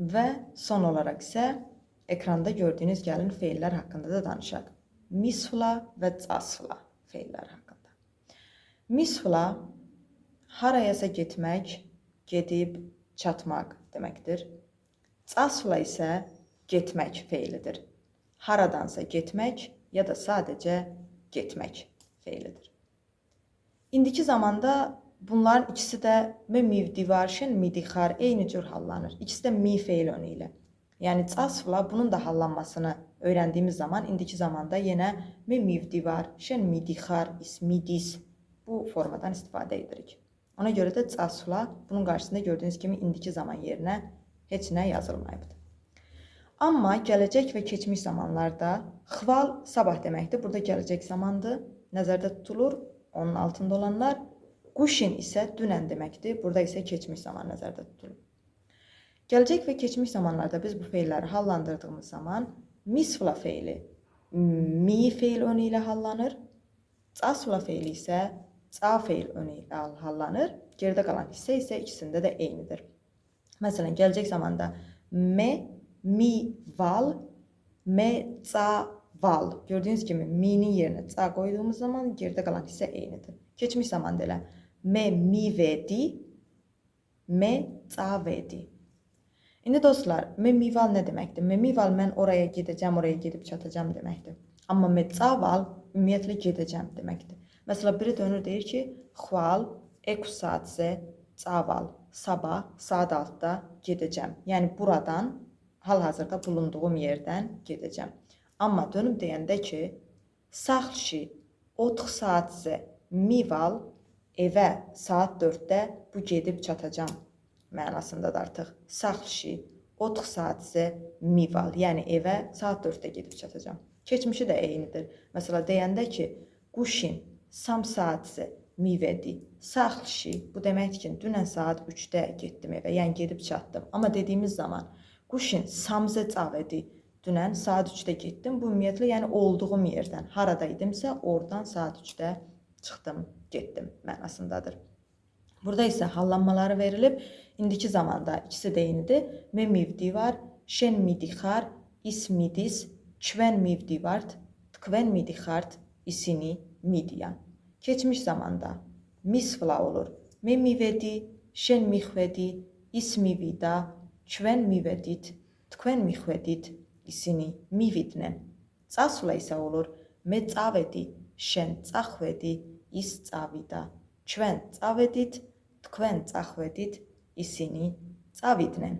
Və son olaraq isə ekranda gördüyünüz gəlin feillər haqqında da danışaq. Misfla və casfla feillər haqqında. Misfla harayasa getmək, gedib çatmaq deməkdir. Casfla isə getmək feilidir. Haradansa getmək ya da sadəcə getmək feilidir. İndiki zamanda bunların ikisi də mivdivarşın, midixar eyni cür hallanır. İkisi də mi feil önü ilə. Yəni casfla bunun da hallanmasını öyrəndiyimiz zaman indiki zamanda yenə mivdivar, şən midixar, ismidis bu formadan istifadə edirik. Ona görə də casfla bunun qarşısında gördüyünüz kimi indiki zaman yerinə heç nə yazılmayıbdır. Amma gələcək və keçmiş zamanlarda xval sabah deməkdir. Burada gələcək zamandır. Nəzərdə tutulur. Onun altında olanlar. Quşin isə dünən deməkdir. Burada isə keçmiş zaman nəzərdə tutulur. Gələcək və keçmiş zamanlarda biz bu feilləri hallandırdığımız zaman misfla feili mi feil önü ilə hallanır. Casfla feili isə ca feil önü ilə hallanır. Geridə qalan hissə isə ikisində də eynidir. Məsələn, gələcək zamanda me, mi, val, me, ca, val. Gördüyünüz kimi mi'nin yerinə ca qoyduğumuz zaman geridə qalan hissə eynidir. Keçmiş zamanda elə me, mi, vedi, me, ca, vedi. İndi dostlar, memival nə deməkdir? Memival mən oraya gedəcəm, oraya gedib çatacam deməkdir. Amma mecaval ümumiyyətlə gedəcəm deməkdir. Məsələn, biri dönür deyir ki, xval, ekusatse, caval, sabah, saat 6-da gedəcəm. Yəni buradan, hal-hazırda bulunduğum yerdən gedəcəm. Amma dönüb deyəndə ki, saxşi, otxsatse, mival, evə saat 4-də bu gedib çatacam mənasındadır artıq. Saxşi, 30 saat isə mival, yəni evə saat 4-də gedib çatacam. Keçmişi də eynidir. Məsələn, deyəndə ki, quşin, sam saat isə mivedi, saxşi, bu deməkdir ki, dünən saat 3-də getdim evə, yəni gedib çatdım. Amma dediyimiz zaman, quşin, samzə cavedi, dünən saat 3-də getdim. Bu ümumiyyətlə, yəni olduğum yerdən, harada idimsə, oradan saat 3-də çıxdım, getdim mənasındadır. Burada isə hallanmaları verilib. İndiki zamanda ikisi də eynidir. Me mivdi var, şen midixar, ismidis, çven mivdi var, tkven midixart, isini, midiyan. Keçmiş zamanda misfla olur. Me mivedi, şen mixvedi, ismivida, çven mivedit, tkven mixvedit, isini, mividnen. Casfla isə olur. Me cavedi, şen caxvedi, is cavida, çven cavedit, tkven caxvedit, isini cavidnen.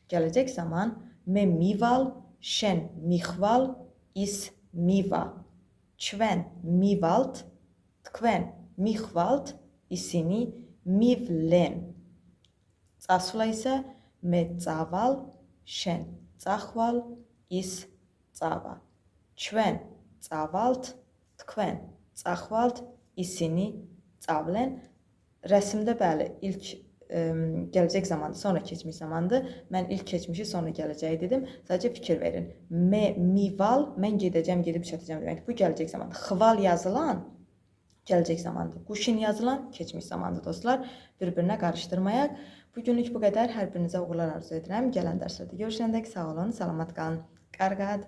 Gələcək zaman me mival, şen mixval, is miva, çven mivalt, tkven mixvalt, isini mivlen. Casfla isə me caval, şen caxval, is cava, çven cavalt, tkven caxvalt, isini cavlen. Rəsmdə bəli, ilk gələcək zamandır, sonra keçmiş zamandır. Mən ilk keçmişi, sonra gələcəyi dedim. Sadəcə fikir verin. Me, mival, mən gedəcəm, gedib çatacam deməkdir. Bu gələcək zamandır. Xval yazılan gələcək zamandır. Quşin yazılan keçmiş zamandır dostlar. Bir-birinə qarışdırmayaq. Bugünlük bu qədər. Hər birinizə uğurlar arzu edirəm. Gələn dərslərdə görüşəndək sağ olun, salamat qalın. Qarqad.